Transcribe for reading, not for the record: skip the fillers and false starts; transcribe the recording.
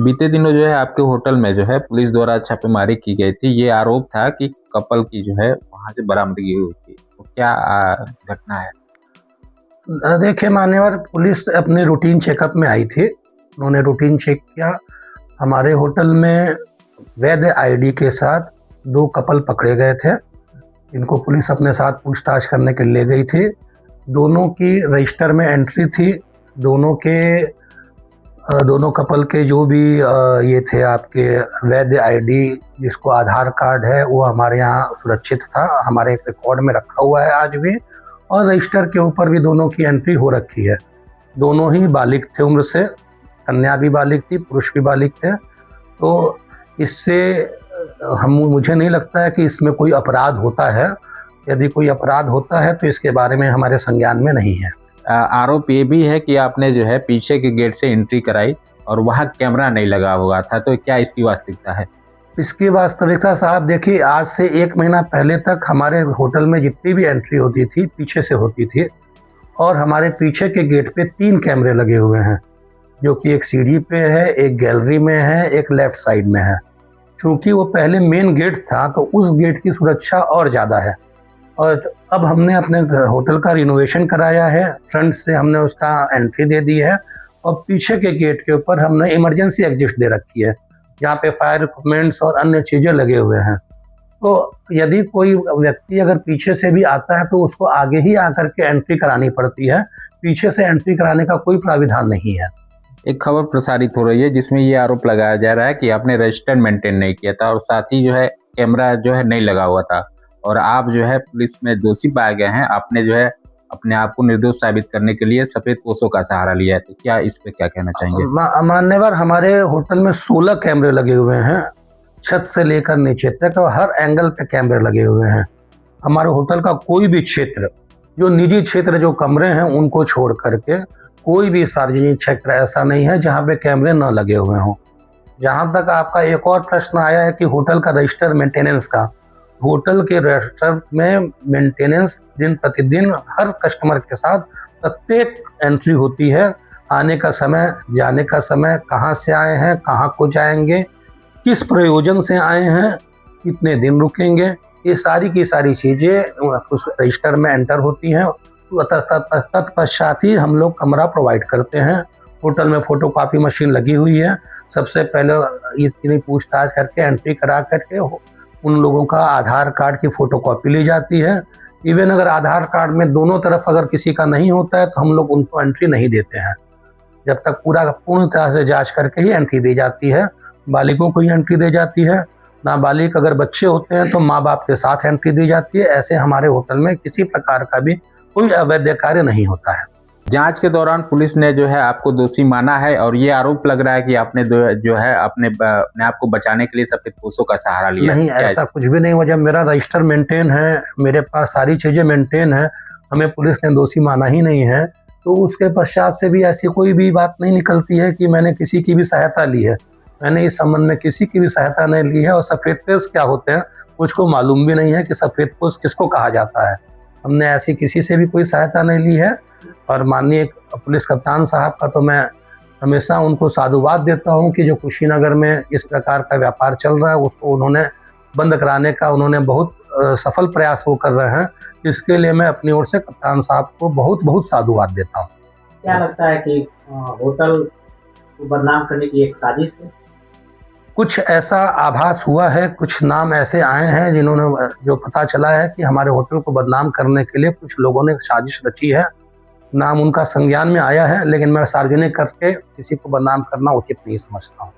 बीते दिनों जो है आपके होटल में जो है पुलिस द्वारा छापेमारी की गई थी। ये आरोप था कि कपल की जो है वहाँ से बरामदगी हुई थी। तो क्या घटना है? देखिए मान्यवर, पुलिस अपने रूटीन चेकअप में आई थी। उन्होंने रूटीन चेक किया। हमारे होटल में वैध आईडी के साथ 2 कपल पकड़े गए थे। इनको पुलिस अपने साथ पूछताछ करने के लिए ले गई थी। दोनों की रजिस्टर में एंट्री थी। दोनों कपल के जो भी ये थे आपके वैध आईडी, जिसको आधार कार्ड है, वो हमारे यहाँ सुरक्षित था। हमारे एक रिकॉर्ड में रखा हुआ है आज भी, और रजिस्टर के ऊपर भी दोनों की एंट्री हो रखी है। दोनों ही बालिग थे उम्र से, कन्या भी बालिग थी, पुरुष भी बालिग थे। तो इससे मुझे नहीं लगता है कि इसमें कोई अपराध होता है। यदि कोई अपराध होता है तो इसके बारे में हमारे संज्ञान में नहीं है। आरोप ये भी है कि आपने जो है पीछे के गेट से एंट्री कराई और वहाँ कैमरा नहीं लगा हुआ था, तो क्या इसकी वास्तविकता है? इसकी वास्तविकता साहब देखिए, आज से 1 महीना पहले तक हमारे होटल में जितनी भी एंट्री होती थी पीछे से होती थी, और हमारे पीछे के गेट पे 3 कैमरे लगे हुए हैं, जो कि एक सीढ़ी पे है, एक गैलरी में है, एक लेफ्ट साइड में है। चूँकि वो पहले मेन गेट था तो उस गेट की सुरक्षा और ज़्यादा है। और अब हमने अपने होटल का रिनोवेशन कराया है, फ्रंट से हमने उसका एंट्री दे दी है, और पीछे के गेट के ऊपर हमने इमरजेंसी एग्जिट दे रखी है, जहाँ पे फायर इक्विपमेंट्स और अन्य चीज़ें लगे हुए हैं। तो यदि कोई व्यक्ति अगर पीछे से भी आता है तो उसको आगे ही आकर के एंट्री करानी पड़ती है। पीछे से एंट्री कराने का कोई प्राविधान नहीं है। एक खबर प्रसारित हो रही है जिसमें ये आरोप लगाया जा रहा है कि आपने रजिस्टर मेंटेन नहीं किया था और साथ ही जो है कैमरा जो है नहीं लगा हुआ था, और आप जो है पुलिस में दोषी पाए गए हैं। आपने जो है अपने आप को निर्दोष साबित करने के लिए सफेद पोशों का सहारा लिया है। तो क्या इस पे क्या कहना चाहेंगे? मान्यवर, हमारे होटल में 16 कैमरे लगे हुए हैं, छत से लेकर नीचे तक, और हर एंगल पे कैमरे लगे हुए हैं। हमारे होटल का कोई भी क्षेत्र, जो निजी क्षेत्र, जो कमरे हैं, उनको छोड़ करके कोई भी सार्वजनिक क्षेत्र ऐसा नहीं है जहाँ पे कैमरे न लगे हुए हों। जहाँ तक आपका एक और प्रश्न आया है कि होटल का रजिस्टर मेंटेनेंस का, होटल के रजिस्टर में मेंटेनेंस दिन प्रतिदिन हर कस्टमर के साथ प्रत्येक एंट्री होती है। आने का समय, जाने का समय, कहाँ से आए हैं, कहाँ को जाएंगे, किस प्रयोजन से आए हैं, कितने दिन रुकेंगे, ये सारी की सारी चीज़ें उस रजिस्टर में एंटर होती हैं। तत्पश्चात ही हम लोग कमरा प्रोवाइड करते हैं। होटल में फोटोकॉपी मशीन लगी हुई है। सबसे पहले इतनी पूछताछ करके एंट्री करा करके उन लोगों का आधार कार्ड की फ़ोटोकॉपी ली जाती है। इवन अगर आधार कार्ड में दोनों तरफ अगर किसी का नहीं होता है तो हम लोग उनको एंट्री नहीं देते हैं, जब तक पूर्ण तरह से जांच करके ही एंट्री दी जाती है। बालिगों को ही एंट्री दी जाती है। नाबालिग अगर बच्चे होते हैं तो माँ बाप के साथ एंट्री दी जाती है। ऐसे हमारे होटल में किसी प्रकार का भी कोई अवैध कार्य नहीं होता है। जांच के दौरान पुलिस ने जो है आपको दोषी माना है और ये आरोप लग रहा है कि आपने जो है अपने आप को बचाने के लिए सफेद पोशों का सहारा लिया। नहीं, ऐसा कुछ भी नहीं हुआ। जब मेरा रजिस्टर मेंटेन है, मेरे पास सारी चीज़ें मेंटेन है, हमें पुलिस ने दोषी माना ही नहीं है। तो उसके पश्चात से भी ऐसी कोई भी बात नहीं निकलती है कि मैंने किसी की भी सहायता ली है। मैंने इस संबंध में किसी की भी सहायता नहीं ली है। और सफ़ेद पोश क्या होते हैं मुझको मालूम भी नहीं है कि सफ़ेद पोश किसको कहा जाता है। हमने ऐसी किसी से भी कोई सहायता नहीं ली है। और माननीय पुलिस कप्तान साहब का तो मैं हमेशा उनको साधुवाद देता हूं कि जो कुशीनगर में इस प्रकार का व्यापार चल रहा है उसको उन्होंने बंद कराने का उन्होंने बहुत सफल प्रयास वो कर रहे हैं। इसके लिए मैं अपनी ओर से कप्तान साहब को बहुत बहुत साधुवाद देता हूँ। क्या लगता है कि होटल को बदनाम करने की एक साजिश है? कुछ ऐसा आभास हुआ है, कुछ नाम ऐसे आए हैं जिन्होंने, जो पता चला है कि हमारे होटल को बदनाम करने के लिए कुछ लोगों ने साजिश रची है। नाम उनका संज्ञान में आया है, लेकिन मैं सार्वजनिक करके किसी को बदनाम करना उचित नहीं समझता हूँ।